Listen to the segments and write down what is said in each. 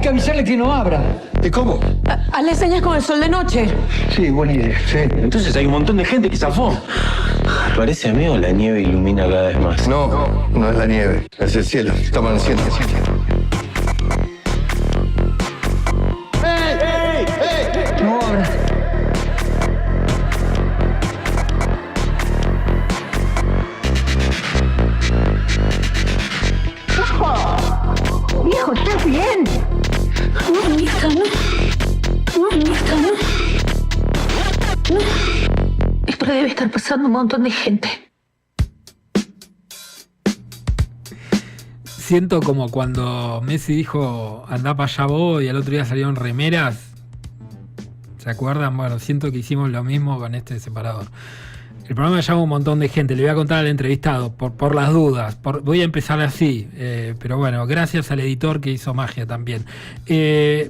que avisarle que no abra. ¿Y cómo? Hazle señas con el sol de noche. Sí, buena idea, sí. Entonces hay un montón de gente que zafó. Parece a mí o la nieve ilumina cada vez más. No es la nieve, es el cielo. Está amaneciendo. No abra. Viejo, ¿estás bien? No, hija, no. No, hija, no. No. Esto le debe estar pasando a un montón de gente. Siento como cuando Messi dijo andá para allá vos y al otro día salieron remeras. ¿Se acuerdan? Bueno, siento que hicimos lo mismo con este separador. El programa llama un montón de gente. Le voy a contar al entrevistado por las dudas. Voy a empezar así. Pero bueno, gracias al editor que hizo magia también.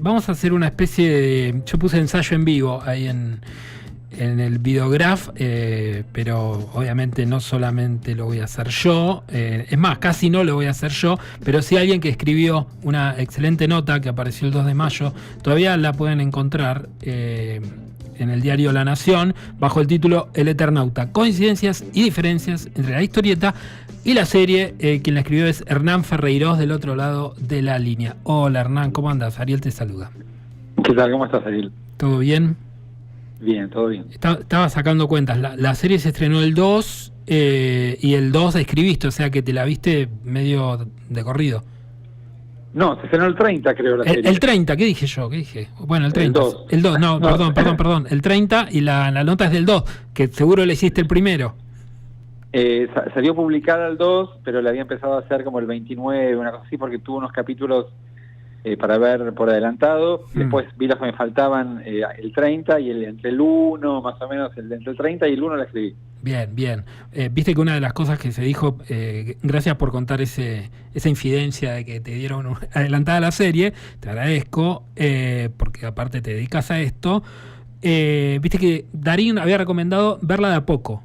Vamos a hacer una especie de... Yo puse ensayo en vivo ahí en el videograph, pero obviamente no solamente lo voy a hacer yo. Es más, casi no lo voy a hacer yo. Pero sí alguien que escribió una excelente nota que apareció el 2 de mayo. Todavía la pueden encontrar en el diario La Nación, bajo el título El Eternauta, coincidencias y diferencias entre la historieta y la serie. Quien la escribió es Hernán Ferreiros, del otro lado de la línea. Hola Hernán, ¿cómo andas? Ariel te saluda. ¿Qué tal? ¿Cómo estás, Ariel? ¿Todo bien? Bien, todo bien. Estaba sacando cuentas, la serie se estrenó el 2 y el 2 escribiste, o sea que te la viste medio de corrido. No, se estrenó el 30, creo, la serie. El 30, ¿qué dije yo? ¿Qué dije? Bueno, el 30. El 2. No, perdón. El 30 y la nota es del 2, que seguro le hiciste el primero. Salió publicada el 2, pero la había empezado a hacer como el 29, una cosa así, porque tuvo unos capítulos para ver por adelantado. Después vi los que me faltaban, el 30 y entre el 1, más o menos, entre el 30 y el 1 la escribí. Bien. Viste que una de las cosas que se dijo, gracias por contar esa infidencia de que te dieron adelantada la serie, te agradezco, porque aparte te dedicas a esto. Viste que Darín había recomendado verla de a poco.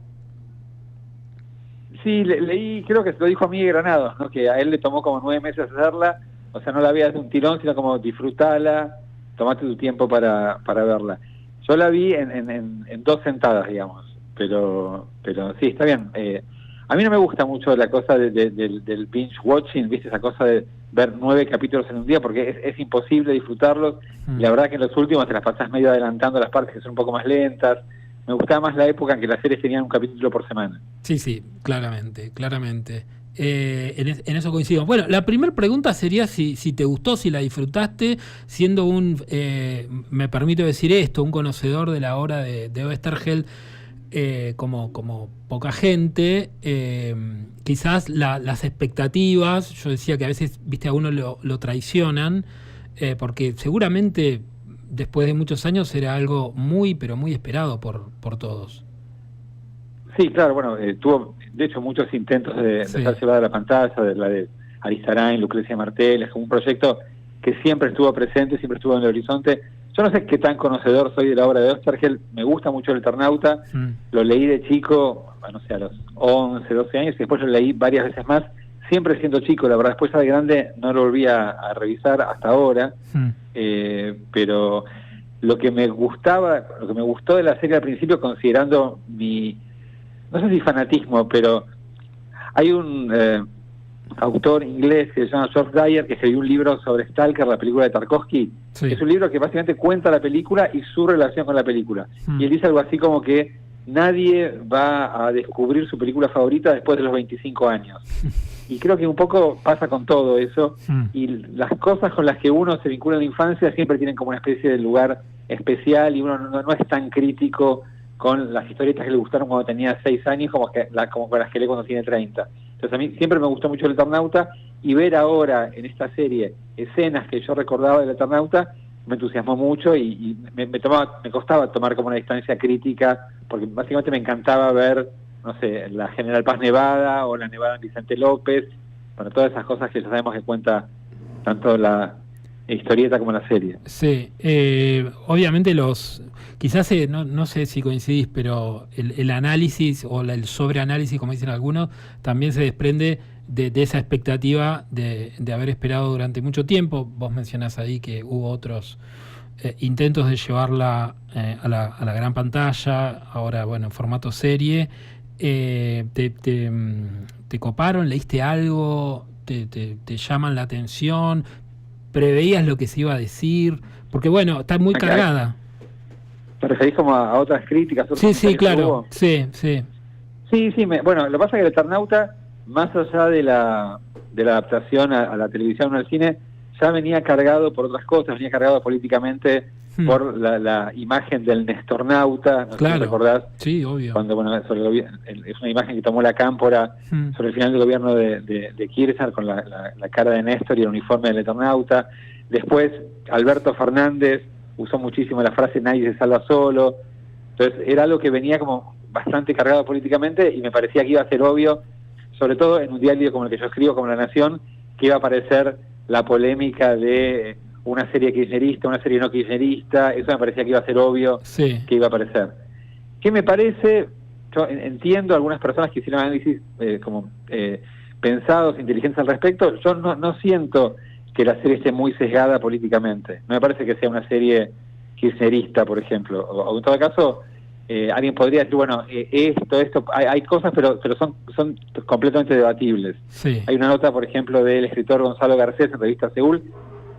Sí, leí, creo que se lo dijo a Miguel Granados, ¿no? Que a él le tomó como 9 meses hacerla, o sea, no la veas de un tirón, sino como disfrutala, tomate tu tiempo para verla. Yo la vi en 2 sentadas, digamos. Pero sí, está bien. A mí no me gusta mucho la cosa del binge watching, ¿viste? Esa cosa de ver 9 capítulos en un día, porque es imposible disfrutarlos. Y la verdad que en los últimos te las pasás medio adelantando las partes que son un poco más lentas. Me gustaba más la época en que las series tenían un capítulo por semana. Sí, claramente. En eso coincido. Bueno, la primera pregunta sería si te gustó, si la disfrutaste, siendo me permito decir esto, un conocedor de la obra de Oesterheld, como poca gente, quizás las expectativas, yo decía que a veces, viste, a uno lo traicionan, porque seguramente después de muchos años era algo muy, pero muy esperado por todos. Sí, claro, bueno, tuvo de hecho muchos intentos de ser llevada a la pantalla, la de Aristarán, Lucrecia Martel, es como un proyecto que siempre estuvo presente, siempre estuvo en el horizonte. Yo no sé qué tan conocedor soy de la obra de Oesterheld, me gusta mucho El Eternauta, lo leí de chico, no sé, a los 11, 12 años, y después lo leí varias veces más, siempre siendo chico, la verdad, después de grande no lo volví a revisar hasta ahora, pero lo que me gustó de la serie al principio, considerando no sé si fanatismo, pero hay un autor inglés que se llama George Dyer, que escribió un libro sobre Stalker, la película de Tarkovsky. Es un libro que básicamente cuenta la película y su relación con la película. Y él dice algo así como que nadie va a descubrir su película favorita después de los 25 años. Y creo que un poco pasa con todo eso. Y las cosas con las que uno se vincula en la infancia siempre tienen como una especie de lugar especial, y uno no es tan crítico con las historietas que le gustaron cuando tenía 6 años como con las que lee cuando tiene 30. Entonces a mí siempre me gustó mucho El Eternauta, y ver ahora en esta serie escenas que yo recordaba del Eternauta me entusiasmó mucho, y me costaba tomar como una distancia crítica, porque básicamente me encantaba ver, no sé, la General Paz Nevada o la Nevada en Vicente López, bueno, todas esas cosas que ya sabemos que cuenta tanto la historieta como la serie. Sí, obviamente quizás no sé si coincidís, pero el análisis o el sobreanálisis, como dicen algunos, también se desprende de esa expectativa de haber esperado durante mucho tiempo. Vos mencionás ahí que hubo otros intentos de llevarla a la gran pantalla, ahora bueno, en formato serie. ¿Te coparon? ¿Leíste algo? ¿Te llaman la atención? ¿Preveías lo que se iba a decir? Porque bueno, está muy cargada. ¿Te referís como a otras críticas? Sí, claro. Sí. Bueno, lo que pasa es que El Eternauta, más allá de la adaptación a la televisión o al cine, ya venía cargado por otras cosas, venía cargado políticamente por la imagen del Nestornauta, no sé si recordás. Sí, obvio. Cuando, bueno, es una imagen que tomó la Cámpora sobre el final del gobierno de Kirchner, con la cara de Néstor y el uniforme del Eternauta. Después, Alberto Fernández usó muchísimo la frase "nadie se salva solo". Entonces, era algo que venía como bastante cargado políticamente y me parecía que iba a ser obvio, sobre todo en un diario como el que yo escribo, como La Nación, que iba a aparecer la polémica de una serie kirchnerista, una serie no kirchnerista. Eso me parecía que iba a ser obvio que iba a aparecer. ¿Qué me parece? Yo entiendo algunas personas que hicieron análisis pensados, inteligentes al respecto. Yo no siento que la serie esté muy sesgada políticamente. No me parece que sea una serie kirchnerista, por ejemplo. O en todo caso, alguien podría decir, bueno, esto, hay cosas, pero son completamente debatibles. Sí. Hay una nota, por ejemplo, del escritor Gonzalo Garcés en Revista Seúl,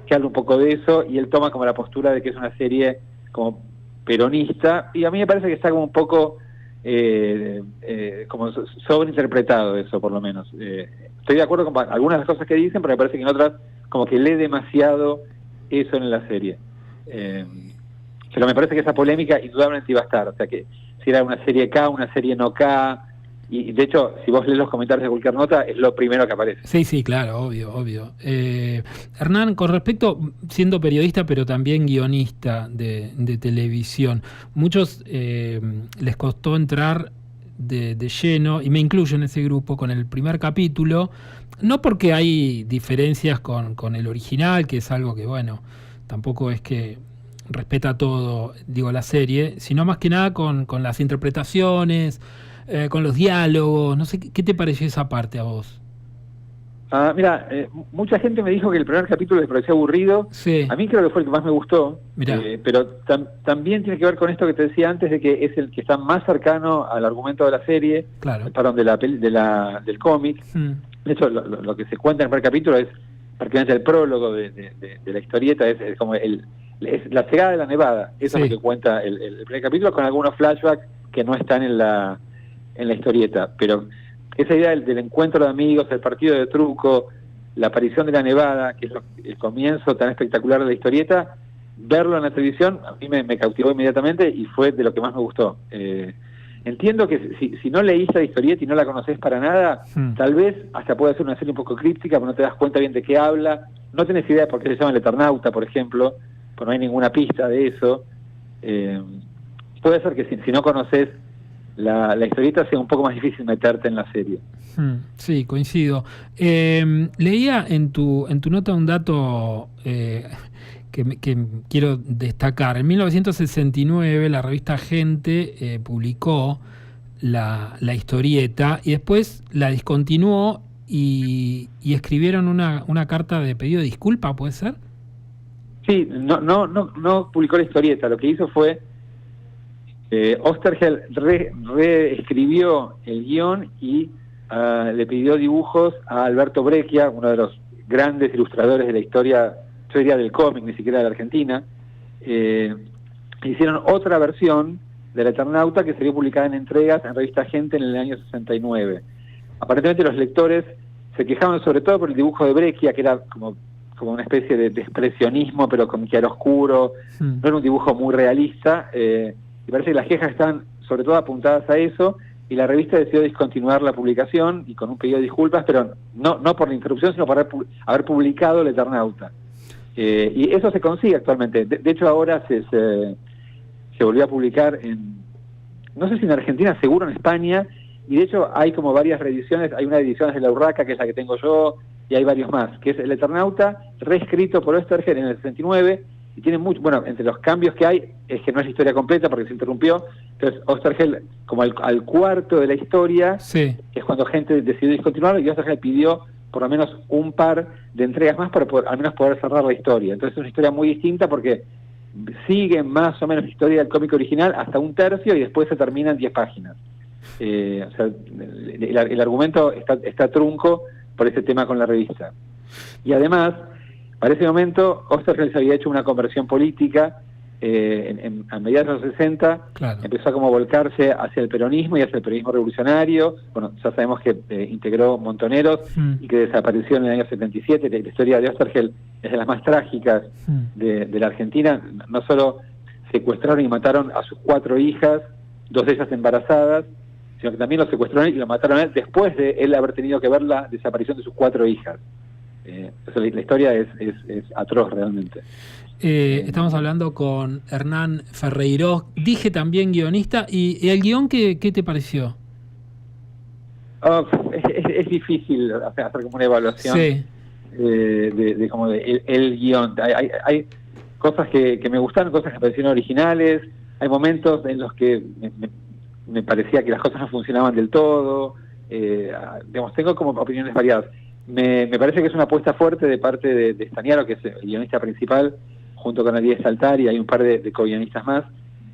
que habla un poco de eso, y él toma como la postura de que es una serie como peronista, y a mí me parece que está como un poco como sobreinterpretado eso, por lo menos. Estoy de acuerdo con algunas de las cosas que dicen, pero me parece que en otras como que lee demasiado eso en la serie. Pero me parece que esa polémica indudablemente iba a estar, o sea que si era una serie K, una serie no K, y de hecho, si vos lees los comentarios de cualquier nota, es lo primero que aparece. Sí, claro, obvio. Hernán, con respecto, siendo periodista, pero también guionista de televisión, muchos les costó entrar de lleno, y me incluyo en ese grupo, con el primer capítulo, no porque hay diferencias con el original, que es algo que, bueno, tampoco es que respeta todo, digo, la serie, sino más que nada con las interpretaciones, con los diálogos. No sé, ¿qué te pareció esa parte a vos? Mira, mucha gente me dijo que el primer capítulo les parecía aburrido. Sí. A mí creo que fue el que más me gustó. Pero también tiene que ver con esto que te decía antes, de que es el que está más cercano al argumento de la serie, perdón, del cómic. De hecho, lo que se cuenta en el primer capítulo es prácticamente el prólogo de la historieta, es como es la llegada de la nevada. Eso es lo que cuenta el primer capítulo, con algunos flashbacks que no están en la historieta. Pero esa idea del encuentro de amigos, el partido de truco, la aparición de la nevada, que es el comienzo tan espectacular de la historieta, verlo en la televisión a mí me cautivó inmediatamente y fue de lo que más me gustó. Entiendo que si no leíste la historieta y no la conocés para nada, tal vez hasta puede ser una serie un poco críptica, pero no te das cuenta bien de qué habla, no tenés idea de por qué se llama El Eternauta, por ejemplo, porque no hay ninguna pista de eso. Puede ser que si no conoces la historieta sea un poco más difícil meterte en la serie. Sí, coincido. Leía en tu nota un dato que quiero destacar. En 1969 la revista Gente publicó la historieta y después la discontinuó y escribieron una carta de pedido de disculpa, ¿puede ser? Sí, no publicó la historieta. Lo que hizo fue Oesterheld reescribió el guión y le pidió dibujos a Alberto Breccia, uno de los grandes ilustradores de la historia, yo diría del cómic, ni siquiera de la Argentina. Hicieron otra versión del Eternauta que sería publicada en entregas en revista Gente en el año 69. Aparentemente los lectores se quejaban sobre todo por el dibujo de Breccia, que era como una especie de expresionismo, pero con chiaroscuro. No era un dibujo muy realista. Y parece que las quejas están sobre todo apuntadas a eso, y la revista decidió discontinuar la publicación y con un pedido de disculpas, pero no por la interrupción, sino por haber publicado El Eternauta. Y eso se consigue actualmente. De hecho, ahora se volvió a publicar no sé si en Argentina, seguro en España, y de hecho hay como varias reediciones. Hay una edición de La Urraca, que es la que tengo yo, y hay varios más, que es El Eternauta, reescrito por Oesterheld en el 69, y tiene mucho, bueno, entre los cambios que hay, es que no es la historia completa porque se interrumpió, entonces Oesterheld, como al cuarto de la historia, Sí. es cuando gente decidió discontinuarlo, y Oesterheld pidió por lo menos un par de entregas más para al menos poder cerrar la historia. Entonces es una historia muy distinta porque sigue más o menos la historia del cómic original hasta un tercio y después se termina en 10 páginas. O sea, el argumento está trunco por ese tema con la revista. Y además, para ese momento, Oesterheld se había hecho una conversión política a mediados de los 60, Claro. empezó a como volcarse hacia el peronismo y hacia el peronismo revolucionario. Bueno, ya sabemos que integró Montoneros y que desapareció en el año 77. La historia de Oesterheld es de las más trágicas de la Argentina. No solo secuestraron y mataron a sus 4 hijas, 2 de ellas embarazadas, sino que también lo secuestraron y lo mataron a él después de él haber tenido que ver la desaparición de sus 4 hijas. La historia es atroz realmente. Estamos hablando con Hernán Ferreirós, dije también guionista, y el guión, ¿qué te pareció? Es difícil hacer como una evaluación Sí. de el guión. Hay cosas que me gustaron, cosas que me parecieron originales, hay momentos en los que me parecía que las cosas no funcionaban del todo, digamos, tengo como opiniones variadas. Me parece que es una apuesta fuerte de parte de Stagnaro, que es el guionista principal, junto con Ariel Saltar, y hay un par de co-guionistas más,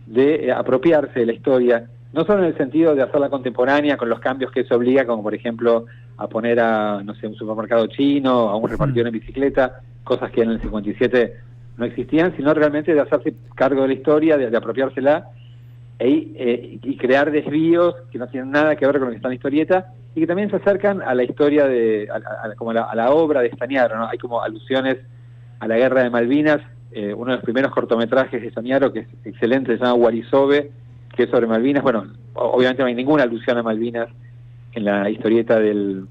de apropiarse de la historia, no solo en el sentido de hacerla contemporánea con los cambios que eso obliga, como por ejemplo a poner a, no sé, un supermercado chino, a un repartidor en bicicleta, cosas que en el 57 no existían, sino realmente de hacerse cargo de la historia, de apropiársela y crear desvíos que no tienen nada que ver con lo que está en la historieta y que también se acercan a la historia a la obra de Stagnaro, ¿no? Hay como alusiones a la guerra de Malvinas. Uno de los primeros cortometrajes de Stagnaro, que es excelente, se llama Warisove, que es sobre Malvinas. Bueno, obviamente no hay ninguna alusión a Malvinas en la historieta del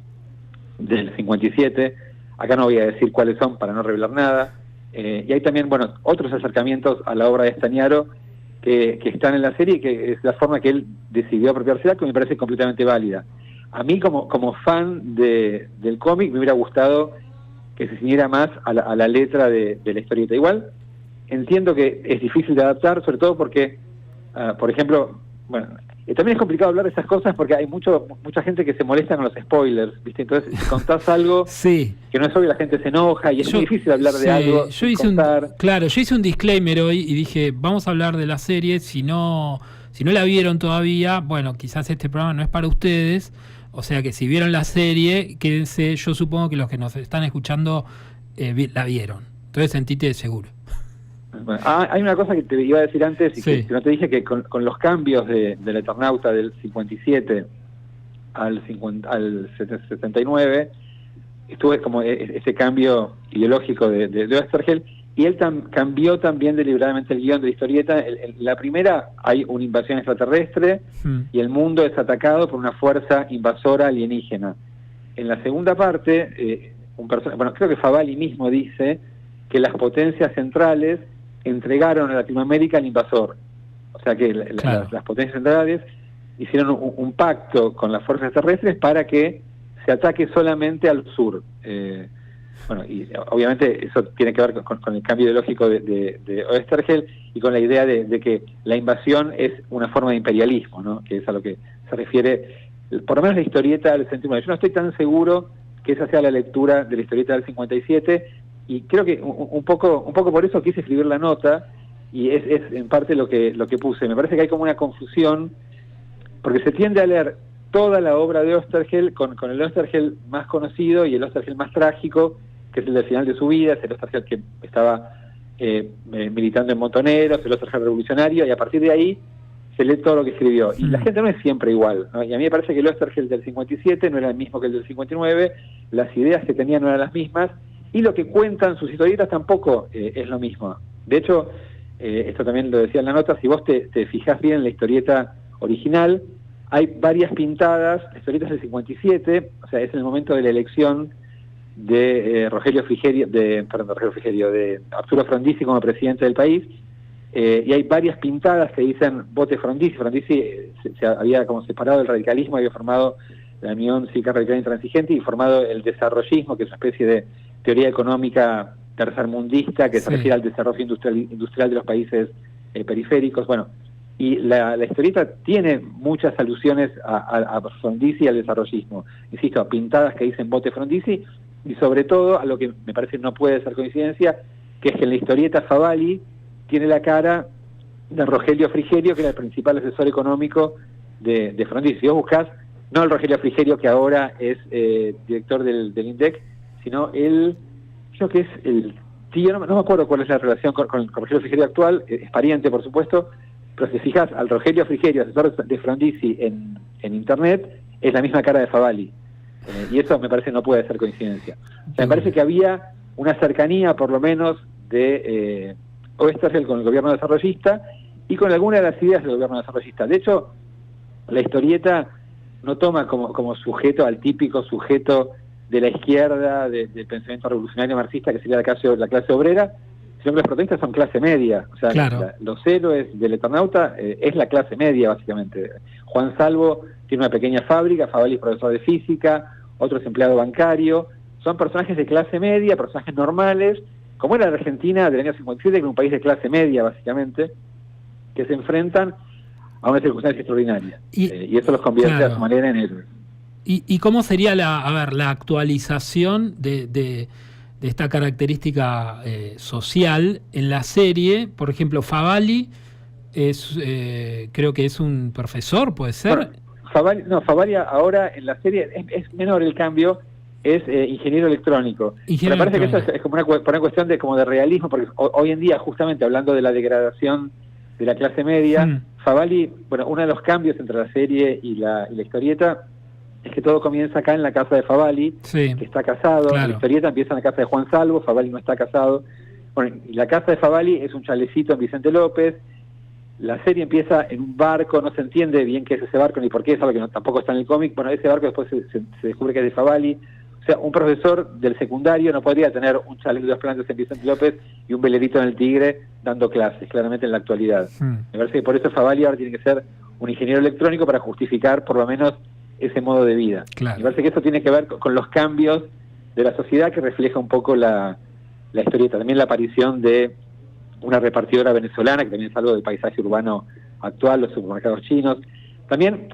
57. Acá no voy a decir cuáles son para no revelar nada. Y hay también, bueno, otros acercamientos a la obra de Stagnaro que están en la serie, que es la forma que él decidió apropiársela, que me parece completamente válida. A mí, como fan del cómic, me hubiera gustado que se ciñera más a la letra de la historieta. Igual, entiendo que es difícil de adaptar, sobre todo porque, por ejemplo, bueno, también es complicado hablar de esas cosas porque hay mucha gente que se molesta con los spoilers, ¿viste? Entonces, si contás algo Sí. que no es obvio, la gente se enoja y es muy difícil hablar de algo. Yo hice un disclaimer hoy y dije, vamos a hablar de la serie, si no la vieron todavía, bueno, quizás este programa no es para ustedes. O sea que si vieron la serie, quédense, yo supongo que los que nos están escuchando la vieron. Entonces sentite seguro. Bueno, hay una cosa que te iba a decir antes y Sí. que no te dije, que con los cambios del Eternauta del 57 al 79, estuve como ese cambio ideológico de Oesterheld, y él cambió también deliberadamente el guión de la historieta. La primera, hay una invasión extraterrestre y el mundo es atacado por una fuerza invasora alienígena. En la segunda parte, creo que Favali mismo dice que las potencias centrales entregaron a Latinoamérica al invasor. O sea que Claro. las potencias centrales hicieron un pacto con las fuerzas terrestres para que se ataque solamente al sur. Y obviamente eso tiene que ver con el cambio ideológico de Oesterheld y con la idea de que la invasión es una forma de imperialismo, ¿no? Que es a lo que se refiere, por lo menos la historieta del 69. Yo no estoy tan seguro que esa sea la lectura de la historieta del 57, y creo que un poco por eso quise escribir la nota, y es en parte lo que puse. Me parece que hay como una confusión, porque se tiende a leer toda la obra de Oesterheld con el Oesterheld más conocido y el Oesterheld más trágico, que es el del final de su vida, es el Oesterheld que estaba militando en Montoneros, el Oesterheld revolucionario, y a partir de ahí se lee todo lo que escribió. Y la gente no es siempre igual, ¿no? Y a mí me parece que el Oesterheld del 57 no era el mismo que el del 59, las ideas que tenía no eran las mismas, y lo que cuentan sus historietas tampoco es lo mismo. De hecho, esto también lo decía en la nota, si vos te fijás bien en la historieta original, hay varias pintadas, historietas del 57, o sea, es en el momento de la elección de de Arturo Frondizi como presidente del país, y hay varias pintadas que dicen vote Frondizi. Frondizi se había como separado del radicalismo, había formado la Unión Cívica Radical Intransigente y formado el desarrollismo, que es una especie de teoría económica tercermundista que se refiere al desarrollo industrial de los países periféricos. Bueno, y la historieta tiene muchas alusiones a Frondizi y al desarrollismo. Insisto, pintadas que dicen vote Frondizi, y sobre todo a lo que me parece no puede ser coincidencia, que es que en la historieta Favali tiene la cara de Rogelio Frigerio, que era el principal asesor económico de Frondizi. Si vos buscás, no el Rogelio Frigerio que ahora es director del INDEC, sino creo que es el tío, no me acuerdo cuál es la relación con Rogelio Frigerio actual, es pariente por supuesto, pero si fijas al Rogelio Frigerio, asesor de Frondizi en internet, es la misma cara de Favali. Y eso me parece no puede ser coincidencia. O sea, me parece que había una cercanía, por lo menos, de Oesterheld con el gobierno desarrollista y con algunas de las ideas del gobierno desarrollista. De hecho, la historieta no toma como sujeto al típico sujeto de la izquierda, del pensamiento revolucionario marxista, que sería la clase obrera, sino que los protagonistas son clase media. O sea, claro. Los héroes del Eternauta es la clase media, básicamente. Juan Salvo tiene una pequeña fábrica, Favali es profesor de física, otro es empleado bancario. Son personajes de clase media, personajes normales, como era la Argentina del año 57, que era un país de clase media, básicamente, que se enfrentan a una circunstancia extraordinaria. Y eso los convierte a su manera en héroes. ¿Y cómo sería la actualización de esta característica social en la serie? Por ejemplo, Favali creo que es un profesor, ¿puede ser? Bueno, Favali ahora en la serie es menor el cambio, es ingeniero electrónico. Me parece que eso es como una cuestión de realismo, porque hoy en día, justamente hablando de la degradación de la clase media, Favali, bueno, uno de los cambios entre la serie y la historieta es que todo comienza acá en la casa de Favali, que está casado. Claro. La historieta empieza en la casa de Juan Salvo, Favali no está casado. Bueno, y la casa de Favali es un chalecito en Vicente López. La serie empieza en un barco, no se entiende bien qué es ese barco ni por qué, es algo que tampoco está en el cómic. Bueno, ese barco después se descubre que es de Favali. O sea, un profesor del secundario no podría tener un chaleco de dos plantas en Vicente López y un velerito en el Tigre dando clases, claramente en la actualidad. Me parece que por eso Favali ahora tiene que ser un ingeniero electrónico para justificar por lo menos ese modo de vida. Claro. Me parece que eso tiene que ver con los cambios de la sociedad que refleja un poco la historieta. También la aparición de una repartidora venezolana, que también es algo del paisaje urbano actual, los supermercados chinos. También,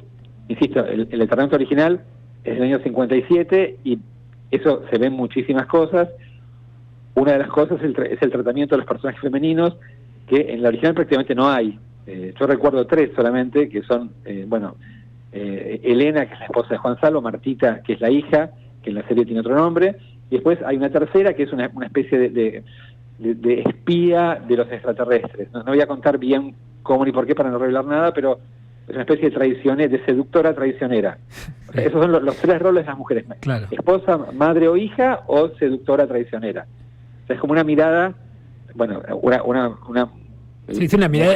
insisto, el Eternauta original es del año 57 y eso se ve en muchísimas cosas. Una de las cosas es el tratamiento de los personajes femeninos, que en la original prácticamente no hay. Yo recuerdo 3 solamente, que son, Elena, que es la esposa de Juan Salvo, Martita, que es la hija, que en la serie tiene otro nombre, y después hay una tercera que es una especie de espía de los extraterrestres. No voy a contar bien cómo ni por qué para no revelar nada, pero es una especie de seductora traicionera. O sea, esos son los 3 roles de las mujeres. Claro. Esposa, madre o hija, o seductora traicionera. O sea, es como una mirada, bueno, una sí, es una mirada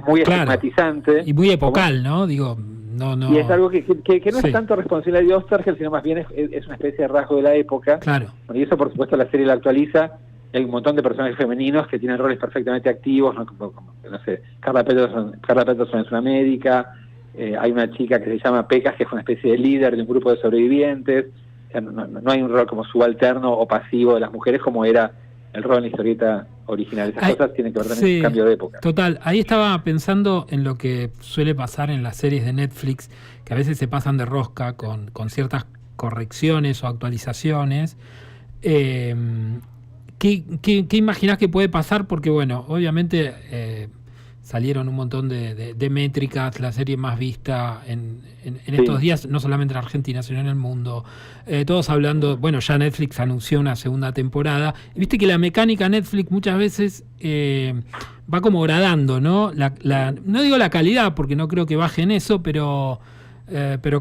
muy estigmatizante. Y muy epocal, ¿no? Digo, no. Y es algo que no es tanto responsabilidad de Oesterheld, sino más bien es una especie de rasgo de la época. Claro. Bueno, y eso, por supuesto, la serie la actualiza. Hay un montón de personajes femeninos que tienen roles perfectamente activos, ¿no? Como no sé, Carla Peterson es una médica, hay una chica que se llama Pecas, que es una especie de líder de un grupo de sobrevivientes. O sea, no hay un rol como subalterno o pasivo de las mujeres como era el rol en la historieta original. Esas cosas tienen que ver también con el cambio de época. Total, ahí estaba pensando en lo que suele pasar en las series de Netflix, que a veces se pasan de rosca con ciertas correcciones o actualizaciones. ¿Qué imaginás que puede pasar? Porque, bueno, obviamente salieron un montón de métricas, la serie más vista en estos días, no solamente en Argentina, sino en el mundo. Todos hablando, bueno, ya Netflix anunció una segunda temporada. Y viste que la mecánica Netflix muchas veces va como gradando, ¿no? No digo la calidad, porque no creo que baje en eso, pero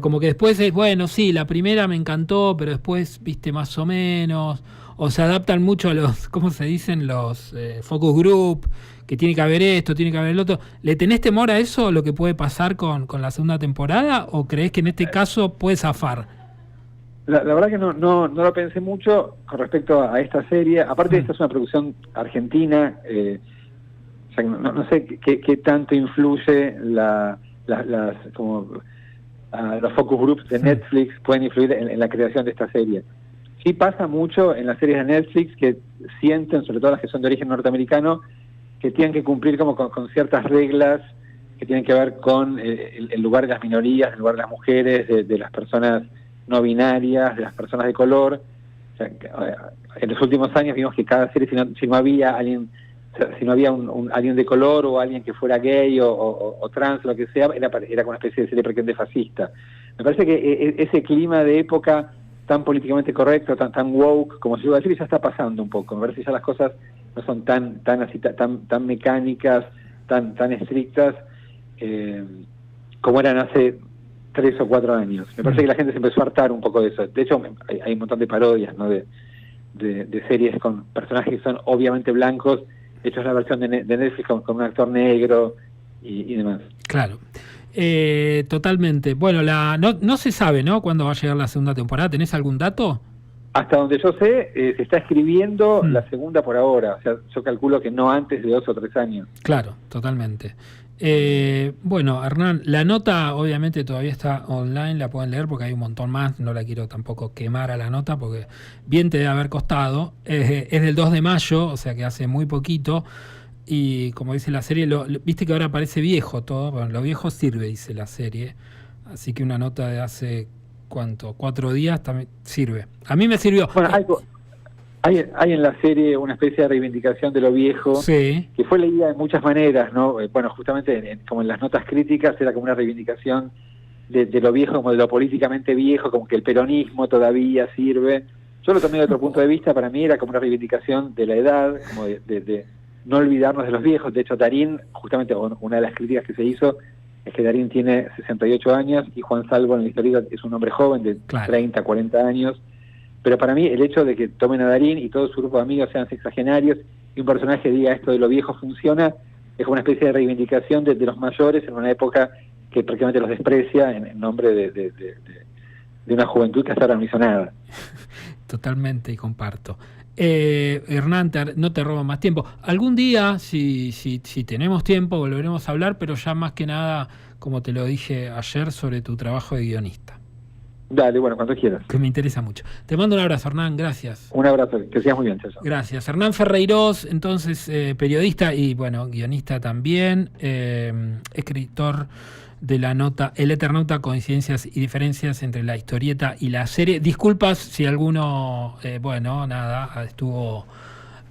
como que después es, bueno, sí, la primera me encantó, pero después, viste, más o menos... O se adaptan mucho a los, ¿cómo se dicen? Los focus group, que tiene que haber esto, tiene que haber el otro. ¿Le tenés temor a eso, lo que puede pasar con la segunda temporada? ¿O creés que en este caso puede zafar? La verdad que no lo pensé mucho con respecto a esta serie. Aparte, esta es una producción argentina. O sea, no sé qué tanto influye los focus groups de Netflix pueden influir en la creación de esta serie. Sí pasa mucho en las series de Netflix que sienten, sobre todo las que son de origen norteamericano, que tienen que cumplir como con ciertas reglas que tienen que ver con el lugar de las minorías, el lugar de las mujeres, de las personas no binarias, de las personas de color. O sea, en los últimos años vimos que cada serie, si no había alguien, si no había alguien de color o alguien que fuera gay o trans o lo que sea, era como una especie de serie prácticamente fascista. Me parece que ese clima de época tan políticamente correcto, tan woke, como se iba a decir, ya está pasando un poco. Me parece que ya las cosas no son tan mecánicas, tan estrictas como eran hace 3 o 4 años. Me parece que la gente se empezó a hartar un poco de eso. De hecho, hay un montón de parodias, ¿no? de series con personajes que son obviamente blancos, hechos la versión de Netflix con un actor negro y demás. Claro. Totalmente. Bueno, no se sabe, ¿no?, cuándo va a llegar la segunda temporada. ¿Tenés algún dato? Hasta donde yo sé, se está escribiendo la segunda por ahora. O sea, yo calculo que no antes de 2 o 3 años. Claro, totalmente. Bueno, Hernán, la nota obviamente todavía está online, la pueden leer porque hay un montón más. No la quiero tampoco quemar a la nota porque bien te debe haber costado. Es del 2 de mayo, o sea que hace muy poquito. Y como dice la serie, viste que ahora parece viejo todo. Bueno, lo viejo sirve, dice la serie. Así que una nota de hace, ¿cuánto? 4 días también sirve. A mí me sirvió. Bueno, hay en la serie una especie de reivindicación de lo viejo, sí, que fue leída de muchas maneras, ¿no? Bueno, justamente como en las notas críticas era como una reivindicación de lo viejo, como de lo políticamente viejo, como que el peronismo todavía sirve. Yo lo tomé de otro punto de vista, para mí era como una reivindicación de la edad, como de no olvidarnos de los viejos. De hecho, Darín, justamente una de las críticas que se hizo es que Darín tiene 68 años y Juan Salvo en la historia es un hombre joven de 30, 40 años. Pero para mí el hecho de que tomen a Darín y todo su grupo de amigos sean sexagenarios y un personaje diga esto de lo viejo funciona, es como una especie de reivindicación de los mayores en una época que prácticamente los desprecia en nombre de una juventud que hasta ahora no hizo nada. Totalmente, y comparto. Hernán, no te robo más tiempo. Algún día, si tenemos tiempo, volveremos a hablar, pero ya más que nada, como te lo dije ayer, sobre tu trabajo de guionista. Dale, bueno, cuando quieras. Que me interesa mucho. Te mando un abrazo, Hernán, gracias. Un abrazo, que sigas muy bien, César. Gracias. Hernán Ferreiros, entonces periodista y, bueno, guionista también, escritor de la nota El Eternauta, coincidencias y diferencias entre la historieta y la serie. Disculpas si alguno, estuvo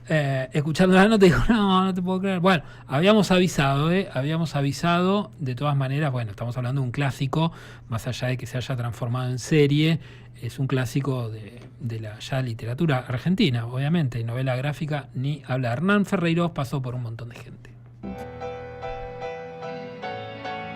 escuchando la nota y dijo, no te puedo creer. Bueno, habíamos avisado, de todas maneras. Bueno, estamos hablando de un clásico, más allá de que se haya transformado en serie, es un clásico de la ya literatura argentina, obviamente, novela gráfica, ni hablar. Hernán Ferreiros pasó por un montón de gente.